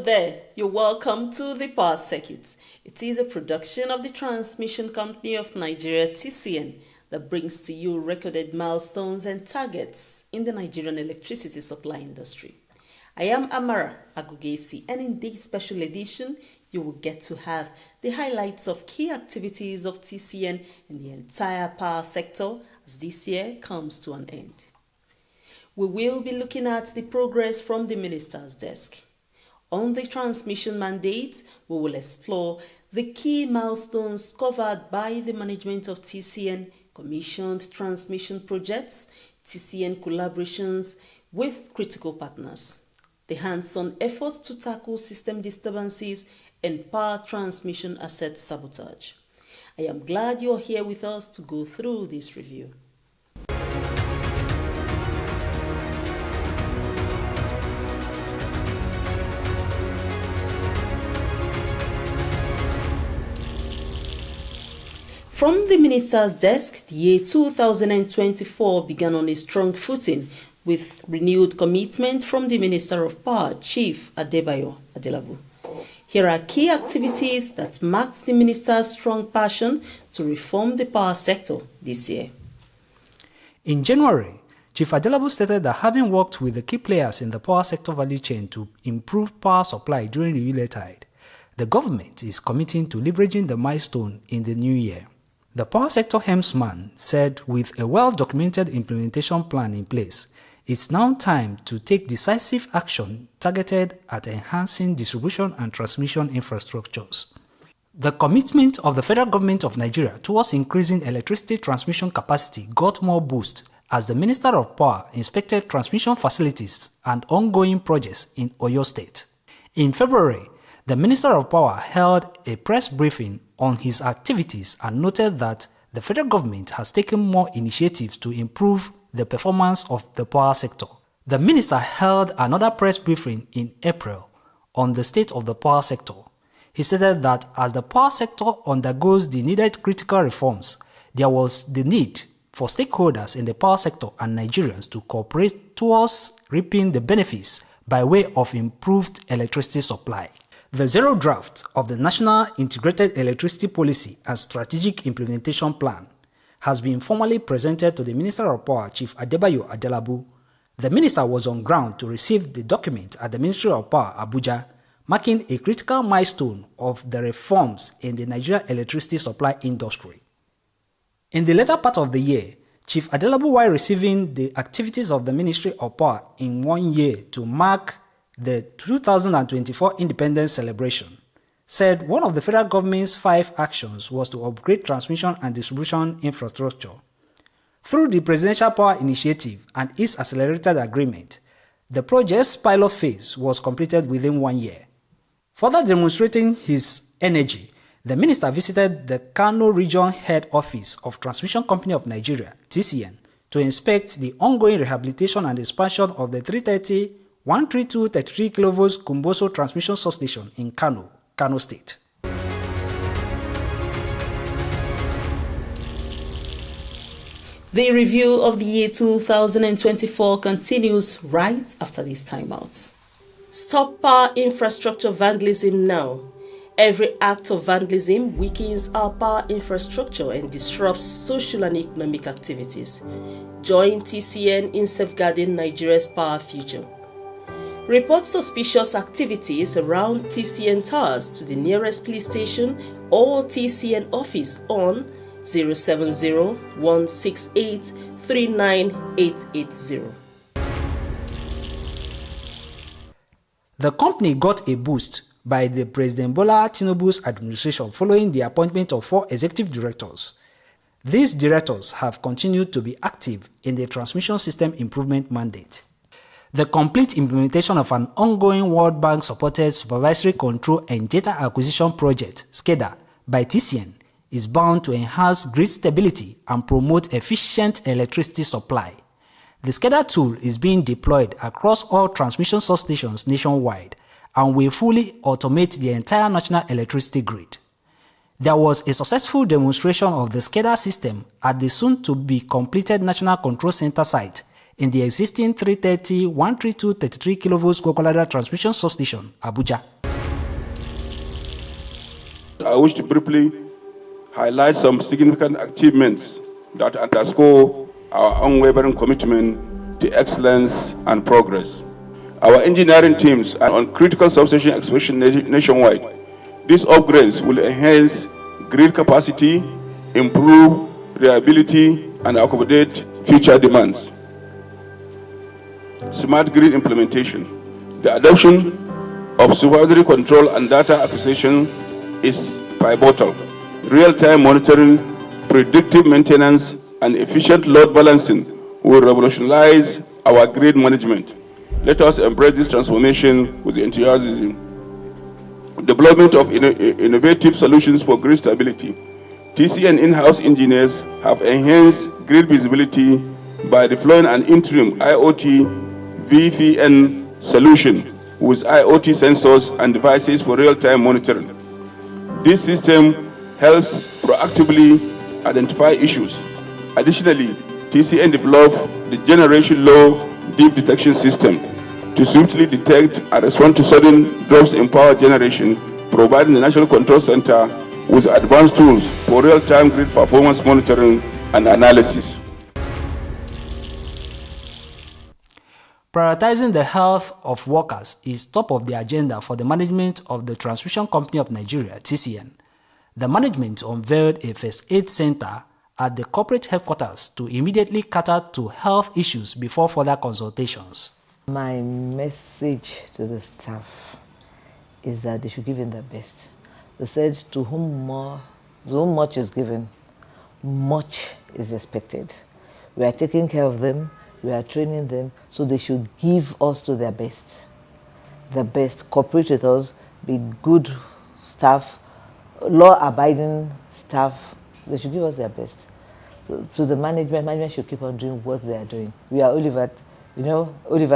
there, you're welcome to the Power Circuit. It is a production of the Transmission Company of Nigeria, TCN, that brings to you recorded milestones and targets in the Nigerian electricity supply industry. I am Amara Agugesi, and in this special edition, you will get to have the highlights of key activities of TCN in the entire power sector as this year comes to an end. We will be looking at the progress from the Minister's desk. On the transmission mandate, we will explore the key milestones covered by the management of TCN, commissioned transmission projects, TCN collaborations with critical partners, the hands-on efforts to tackle system disturbances and power transmission asset sabotage. I am glad you're here with us to go through this review. From the Minister's desk, the year 2024 began on a strong footing with renewed commitment from the Minister of Power, Chief Adebayo Adelabu. Here are key activities that marked the Minister's strong passion to reform the power sector this year. In January, Chief Adelabu stated that having worked with the key players in the power sector value chain to improve power supply during the Yuletide, the government is committing to leveraging the milestone in the new year. The power sector helmsman said with a well-documented implementation plan in place, it's now time to take decisive action targeted at enhancing distribution and transmission infrastructures. The commitment of the federal government of Nigeria towards increasing electricity transmission capacity got more boost as the Minister of Power inspected transmission facilities and ongoing projects in Oyo State. In February, the Minister of Power held a press briefing on his activities and noted that the federal government has taken more initiatives to improve the performance of the power sector. The minister held another press briefing in April on the state of the power sector. He stated that as the power sector undergoes the needed critical reforms, there was the need for stakeholders in the power sector and Nigerians to cooperate towards reaping the benefits by way of improved electricity supply. The zero draft of the National Integrated Electricity Policy and Strategic Implementation Plan has been formally presented to the Minister of Power, Chief Adebayo Adelabu. The minister was on ground to receive the document at the Ministry of Power, Abuja, marking a critical milestone of the reforms in the Nigerian electricity supply industry. In the later part of the year, Chief Adelabu, while receiving the activities of the Ministry of Power in 1 year to mark the 2024 Independence Celebration, said one of the federal government's 5 actions was to upgrade transmission and distribution infrastructure. Through the Presidential Power Initiative and its accelerated agreement, the project's pilot phase was completed within 1 year. Further demonstrating his energy, the minister visited the Kano Region Head Office of Transmission Company of Nigeria, TCN, to inspect the ongoing rehabilitation and expansion of the 132 33 kV Kumboso transmission substation in Kano State. The review of the year 2024 continues right after this timeout. Stop power infrastructure vandalism now. Every act of vandalism weakens our power infrastructure and disrupts social and economic activities. Join TCN in safeguarding Nigeria's power future. Report suspicious activities around TCN towers to the nearest police station or TCN office on 070-168-39880. The company got a boost by the President Bola Tinubu's administration following the appointment of 4 executive directors. These directors have continued to be active in the transmission system improvement mandate. The complete implementation of an ongoing World Bank-supported supervisory control and data acquisition project, SCADA, by TCN is bound to enhance grid stability and promote efficient electricity supply. The SCADA tool is being deployed across all transmission substations nationwide and will fully automate the entire national electricity grid. There was a successful demonstration of the SCADA system at the soon-to-be-completed National Control Center site in the existing 132 33 kV Gokolada transmission substation, Abuja. I wish to briefly highlight some significant achievements that underscore our unwavering commitment to excellence and progress. Our engineering teams are on critical substation expansion nationwide. These upgrades will enhance grid capacity, improve reliability, and accommodate future demands. Smart grid implementation. The adoption of supervisory control and data acquisition is pivotal. Real-time monitoring, predictive maintenance, and efficient load balancing will revolutionize our grid management. Let us embrace this transformation with enthusiasm. Development of innovative solutions for grid stability. TCN in-house engineers have enhanced grid visibility by deploying an interim IoT VPN solution with IoT sensors and devices for real-time monitoring. This system helps proactively identify issues. Additionally, TCN developed the Generation Low Deep Detection System to swiftly detect and respond to sudden drops in power generation, providing the National Control Center with advanced tools for real-time grid performance monitoring and analysis. Prioritizing the health of workers is top of the agenda for the management of the Transmission Company of Nigeria, TCN. The management unveiled a first aid center at the corporate headquarters to immediately cater to health issues before further consultations. My message to the staff is that they should give in their best. They said, to whom much is given, much is expected. We are taking care of them, we are training them, so they should give us to their best. The best, cooperate with us, be good staff, law-abiding staff. They should give us their best. So to the management should keep on doing what they are doing. We are Oliver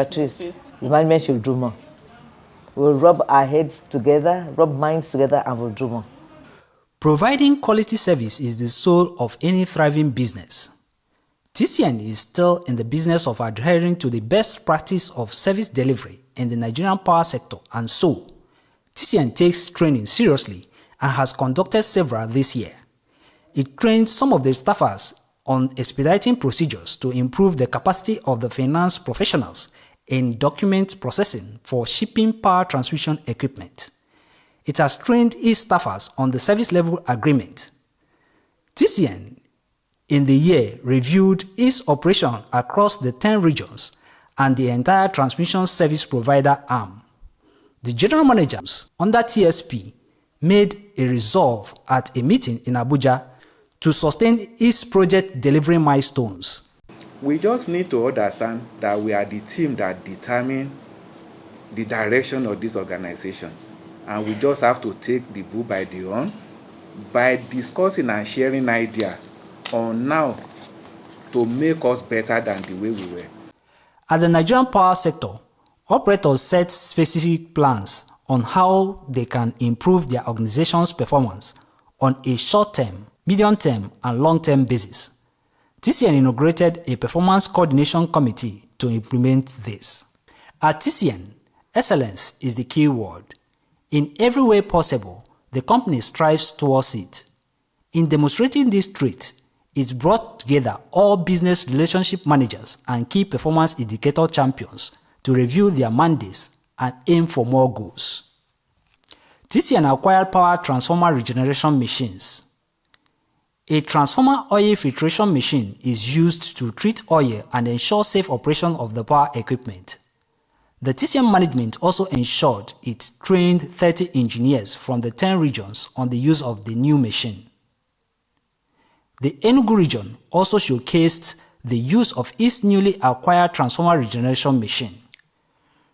Twist. The management should do more. We'll rub our heads together, rub minds together, and we'll do more. Providing quality service is the soul of any thriving business. TCN is still in the business of adhering to the best practice of service delivery in the Nigerian power sector, and so TCN takes training seriously and has conducted several this year. It trained some of the staffers on expediting procedures to improve the capacity of the finance professionals in document processing for shipping power transmission equipment. It has trained its staffers on the service level agreement. TCN in the year reviewed its operation across the 10 regions and the entire transmission service provider arm. The general managers under TSP made a resolve at a meeting in Abuja to sustain its project delivery milestones. We just need to understand that we are the team that determine the direction of this organization, and we just have to take the bull by the horn by discussing and sharing ideas on now to make us better than the way we were. At the Nigerian power sector, operators set specific plans on how they can improve their organization's performance on a short-term, medium-term, and long-term basis. TCN inaugurated a performance coordination committee to implement this. At TCN, excellence is the key word. In every way possible, the company strives towards it. In demonstrating this trait, it brought together all business relationship managers and key performance indicator champions to review their mandates and aim for more goals. TCN acquired power transformer regeneration machines. A transformer oil filtration machine is used to treat oil and ensure safe operation of the power equipment. The TCN management also ensured it trained 30 engineers from the 10 regions on the use of the new machine. The Enugu region also showcased the use of its newly acquired transformer regeneration machine.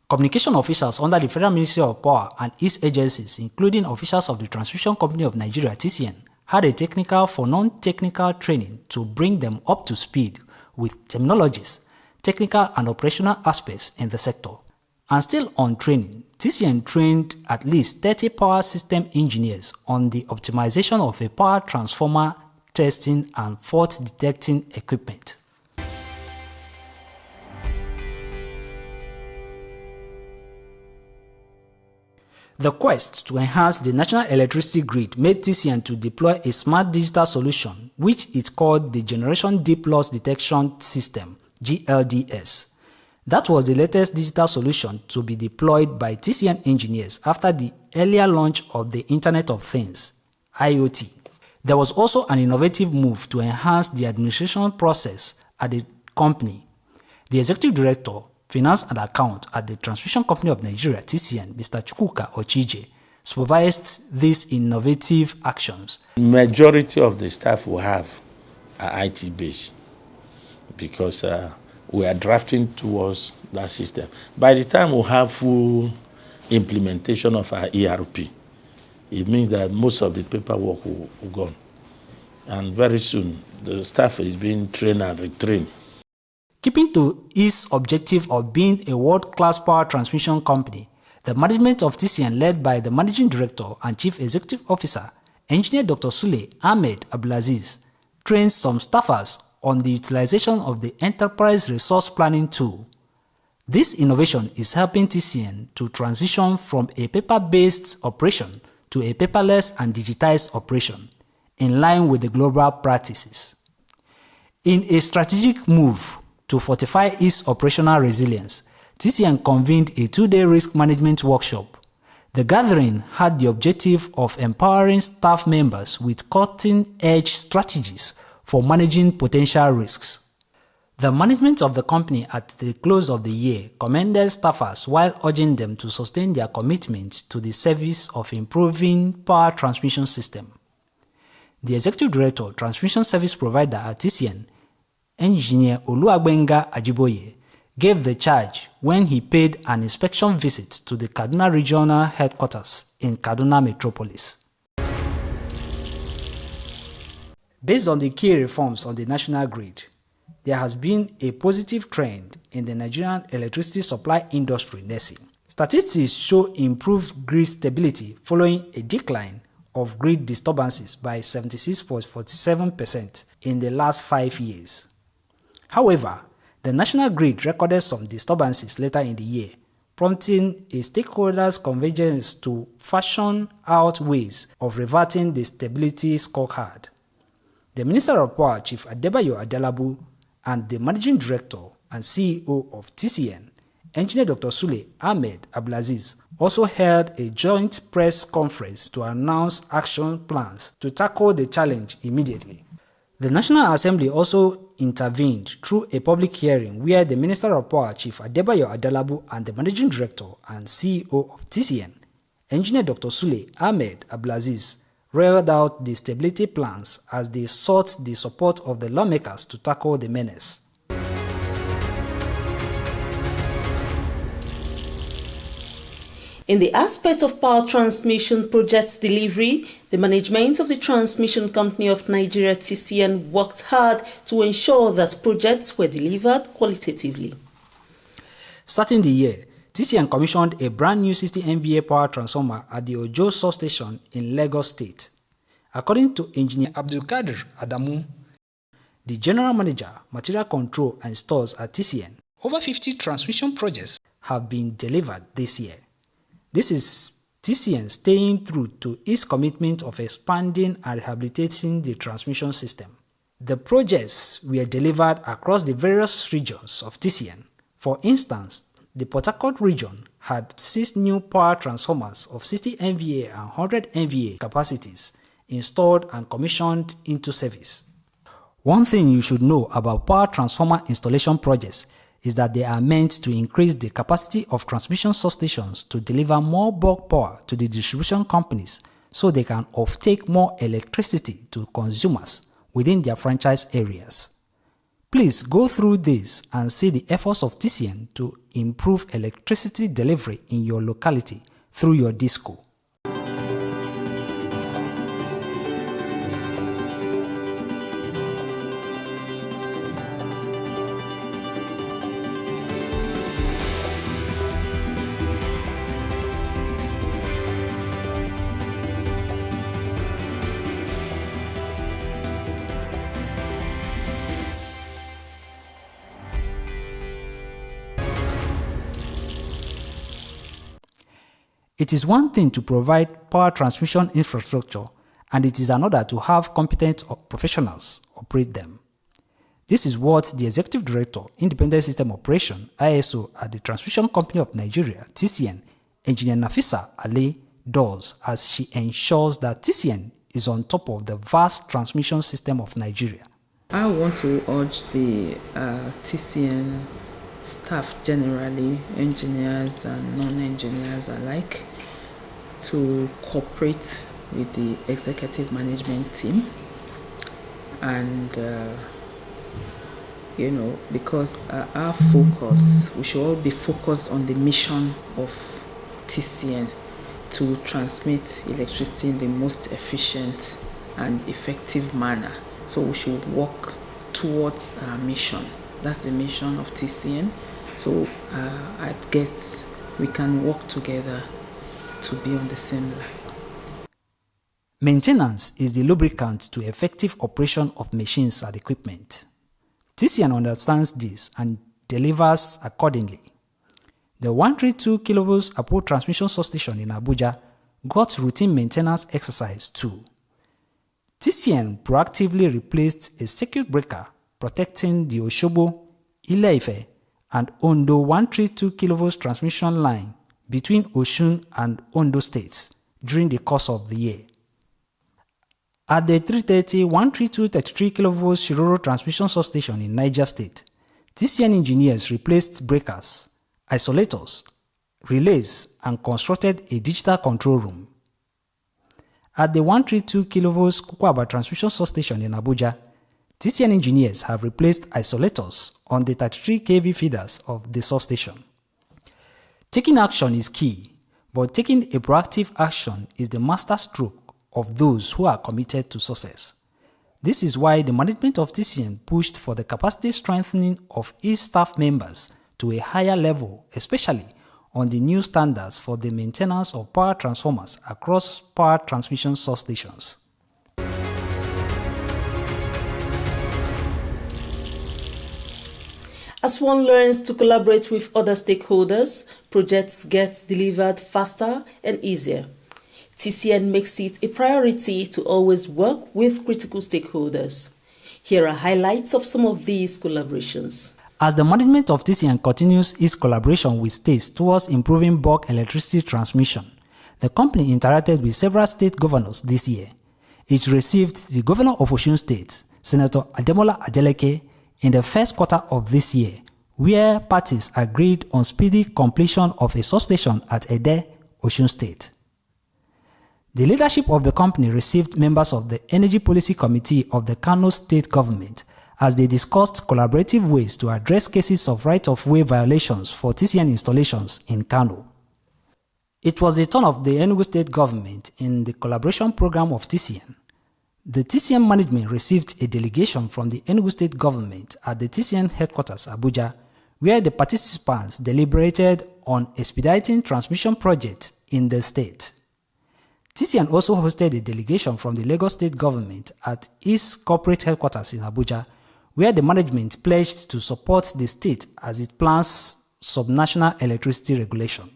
Communication officials under the Federal Ministry of Power and its agencies, including officials of the Transmission Company of Nigeria (TCN), had a technical for non-technical training to bring them up to speed with terminologies, technical and operational aspects in the sector. And still on training, TCN trained at least 30 power system engineers on the optimization of a power transformer testing and fault detecting equipment. The quest to enhance the national electricity grid made TCN to deploy a smart digital solution which it called the Generation Deep Loss Detection System, GLDS. That was the latest digital solution to be deployed by TCN engineers after the earlier launch of the Internet of Things, IoT. There was also an innovative move to enhance the administration process at the company. The Executive Director, Finance and Account at the Transmission Company of Nigeria, TCN, Mr. Chukwuka Ochije, supervised these innovative actions. Majority of the staff we have are IT based because we are drafting towards that system. By the time we have full implementation of our ERP, it means that most of the paperwork will gone. And very soon, the staff is being trained and retrained. Keeping to its objective of being a world-class power transmission company, the management of TCN, led by the Managing Director and Chief Executive Officer, Engineer Dr. Sule Ahmed Abdulaziz, trained some staffers on the utilization of the Enterprise Resource Planning tool. This innovation is helping TCN to transition from a paper-based operation to a paperless and digitized operation, in line with the global practices. In a strategic move to fortify its operational resilience, TCN convened a 2-day risk management workshop. The gathering had the objective of empowering staff members with cutting-edge strategies for managing potential risks. The management of the company at the close of the year commended staffers while urging them to sustain their commitment to the service of improving power transmission system. The Executive Director, Transmission Service Provider at TCN, Engineer Oluwagbenga Ajiboye, gave the charge when he paid an inspection visit to the Kaduna Regional Headquarters in Kaduna Metropolis. Based on the key reforms on the national grid, there has been a positive trend in the Nigerian electricity supply industry, NESI. Statistics show improved grid stability following a decline of grid disturbances by 76.47% in the last 5 years. However, the national grid recorded some disturbances later in the year, prompting a stakeholders' convergence to fashion out ways of reverting the stability scorecard. The Minister of Power, Chief Adebayo Adelabu, and the Managing Director and CEO of TCN, Engineer Dr. Sule Ahmed Abdulaziz, also held a joint press conference to announce action plans to tackle the challenge immediately. The National Assembly also intervened through a public hearing where the Minister of Power, Chief Adebayo Adelabu, and the Managing Director and CEO of TCN, Engineer Dr. Sule Ahmed Abdulaziz, rolled out the stability plans as they sought the support of the lawmakers to tackle the menace. In the aspect of power transmission project delivery, the management of the Transmission Company of Nigeria TCN worked hard to ensure that projects were delivered qualitatively. Starting the year, TCN commissioned a brand new 60 MVA power transformer at the Ojo substation in Lagos State. According to Engineer Abdulkadir Adamu, the General Manager, Material Control and Stores at TCN, over 50 transmission projects have been delivered this year. This is TCN staying true to its commitment of expanding and rehabilitating the transmission system. The projects were delivered across the various regions of TCN. For instance, the Port Harcourt region had 6 new power transformers of 60 MVA and 100 MVA capacities installed and commissioned into service. One thing you should know about power transformer installation projects is that they are meant to increase the capacity of transmission substations to deliver more bulk power to the distribution companies so they can offtake more electricity to consumers within their franchise areas. Please go through this and see the efforts of TCN to improve electricity delivery in your locality through your DISCO. It is one thing to provide power transmission infrastructure, and it is another to have competent professionals operate them. This is what the Executive Director, Independent System Operation (ISO) at the Transmission Company of Nigeria (TCN), Engineer Nafisa Ali, does as she ensures that TCN is on top of the vast transmission system of Nigeria. I want to urge the TCN staff generally, engineers and non-engineers alike, to cooperate with the executive management team, and because our focus, we should all be focused on the mission of TCN to transmit electricity in the most efficient and effective manner. So we should work towards our mission. That's the mission of TCN. So I guess we can work together to be on the same line. Maintenance is the lubricant to effective operation of machines and equipment. TCN understands this and delivers accordingly. The 132 kV Apo transmission substation in Abuja got routine maintenance exercise too. TCN proactively replaced a circuit breaker protecting the Osogbo, Ile-Ife, and Ondo 132 kV transmission line between Osun and Ondo states during the course of the year. At the 132-33 kV Shiroro transmission substation in Niger State, TCN engineers replaced breakers, isolators, relays, and constructed a digital control room. At the 132 kV Kukwaba transmission substation in Abuja, TCN engineers have replaced isolators on the 33 kV feeders of the substation. Taking action is key, but taking a proactive action is the master stroke of those who are committed to success. This is why the management of TCN pushed for the capacity strengthening of its staff members to a higher level, especially on the new standards for the maintenance of power transformers across power transmission substations. As one learns to collaborate with other stakeholders, projects get delivered faster and easier. TCN makes it a priority to always work with critical stakeholders. Here are highlights of some of these collaborations. As the management of TCN continues its collaboration with states towards improving bulk electricity transmission, the company interacted with several state governors this year. It received the governor of Osun State, Senator Ademola Adeleke, in the first quarter of this year, where parties agreed on speedy completion of a substation at Ede, Osun State. The leadership of the company received members of the Energy Policy Committee of the Kano State Government as they discussed collaborative ways to address cases of right-of-way violations for TCN installations in Kano. It was the turn of the Enugu State Government in the collaboration program of TCN. The TCN management received a delegation from the Enugu State Government at the TCN headquarters, Abuja, where the participants deliberated on expediting transmission projects in the state. TCN also hosted a delegation from the Lagos State Government at its corporate headquarters in Abuja, where the management pledged to support the state as it plans subnational electricity regulation.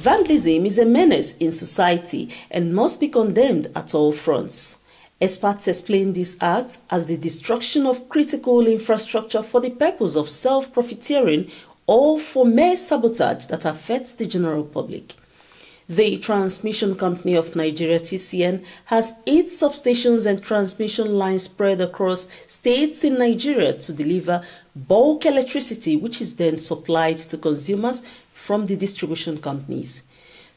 Vandalism is a menace in society and must be condemned at all fronts. Experts explain this act as the destruction of critical infrastructure for the purpose of self-profiteering or for mere sabotage that affects the general public. The Transmission Company of Nigeria (TCN) has 8 substations and transmission lines spread across states in Nigeria to deliver bulk electricity, which is then supplied to consumers from the distribution companies.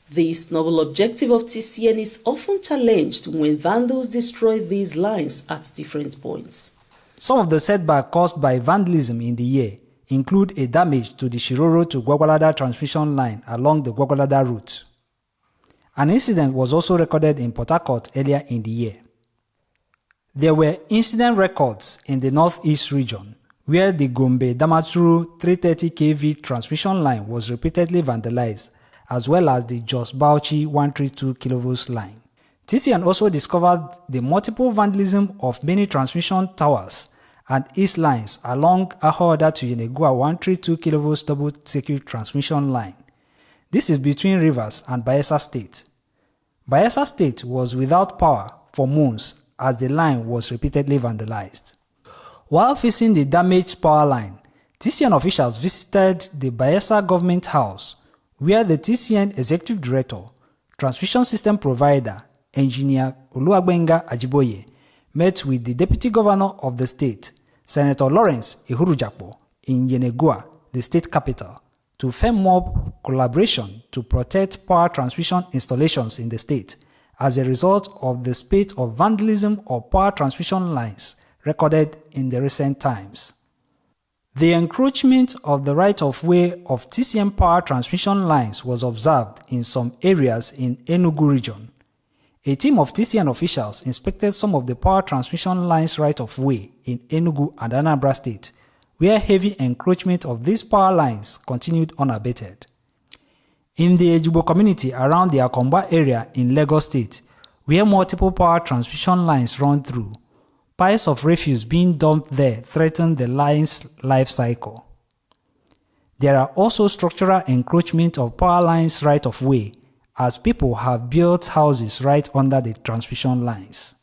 This noble objective of TCN is often challenged when vandals destroy these lines at different points. Some of the setbacks caused by vandalism in the year include a damage to the Shiroro to Gwagwalada transmission line along the Gwagwalada route. An incident was also recorded in Port Harcourt earlier in the year. There were incident records in the northeast region, where the Gombe-Damaturu 330 kV transmission line was repeatedly vandalized, as well as the Jos-Bauchi 132 kV line. TCN also discovered the multiple vandalism of many transmission towers and east lines along Ahoda to Yenegua 132 kV double circuit transmission line. This is between Rivers and Bayelsa State. Bayelsa State was without power for months as the line was repeatedly vandalized. While facing the damaged power line, TCN officials visited the Bayelsa Government House, where the TCN Executive Director, Transmission System Provider, Engineer Oluwagbenga Ajiboye, met with the Deputy Governor of the state, Senator Lawrence Ihurujakpo, in Yenegua, the state capital, to firm up collaboration to protect power transmission installations in the state as a result of the spate of vandalism of power transmission lines recorded in the recent times. The encroachment of the right-of-way of TCN power transmission lines was observed in some areas in Enugu region. A team of TCN officials inspected some of the power transmission lines right-of-way in Enugu and Anambra State, where heavy encroachment of these power lines continued unabated. In the Ejubo community around the Akomba area in Lagos State, where multiple power transmission lines run through, piles of refuse being dumped there threaten the line's life cycle. There are also structural encroachment of power lines right-of-way, as people have built houses right under the transmission lines.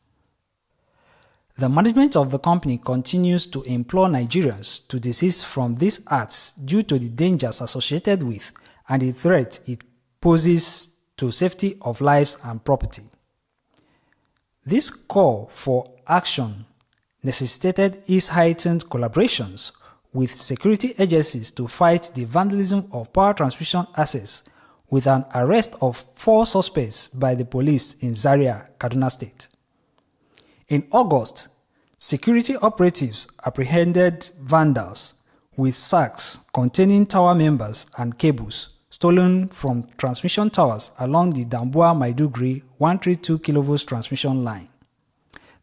The management of the company continues to implore Nigerians to desist from these acts due to the dangers associated with and the threat it poses to safety of lives and property. This call for action necessitated its heightened collaborations with security agencies to fight the vandalism of power transmission assets, with an arrest of 4 suspects by the police in Zaria, Kaduna State. In August, security operatives apprehended vandals with sacks containing tower members and cables stolen from transmission towers along the Damboa-Maiduguri 132 kV transmission line.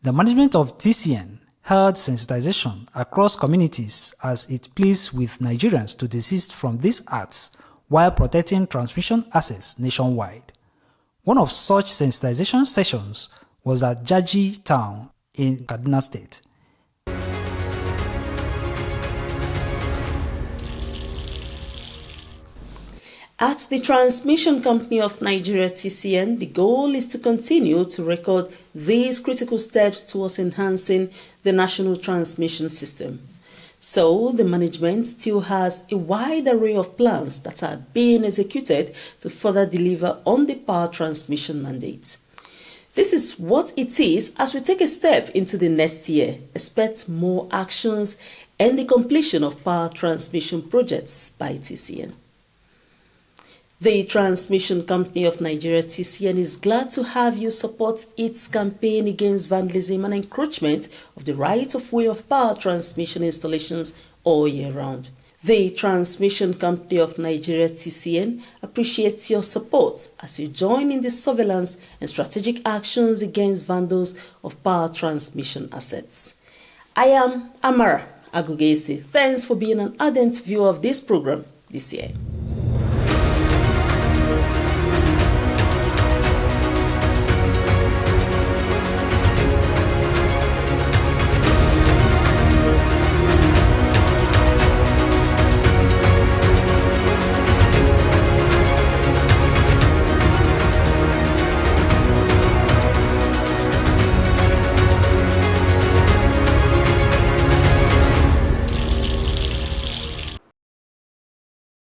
The management of TCN held sensitization across communities as it pleads with Nigerians to desist from these acts while protecting transmission assets nationwide. One of such sensitization sessions was at Jaji Town in Kaduna State. At the Transmission Company of Nigeria (TCN), the goal is to continue to record these critical steps towards enhancing the national transmission system. So, the management still has a wide array of plans that are being executed to further deliver on the power transmission mandate. This is what it is as we take a step into the next year. Expect more actions and the completion of power transmission projects by TCN. The Transmission Company of Nigeria (TCN) is glad to have you support its campaign against vandalism and encroachment of the right-of-way of power transmission installations all year round. The Transmission Company of Nigeria (TCN) appreciates your support as you join in the surveillance and strategic actions against vandals of power transmission assets. I am Amara Agugesi. Thanks for being an ardent viewer of this program this year.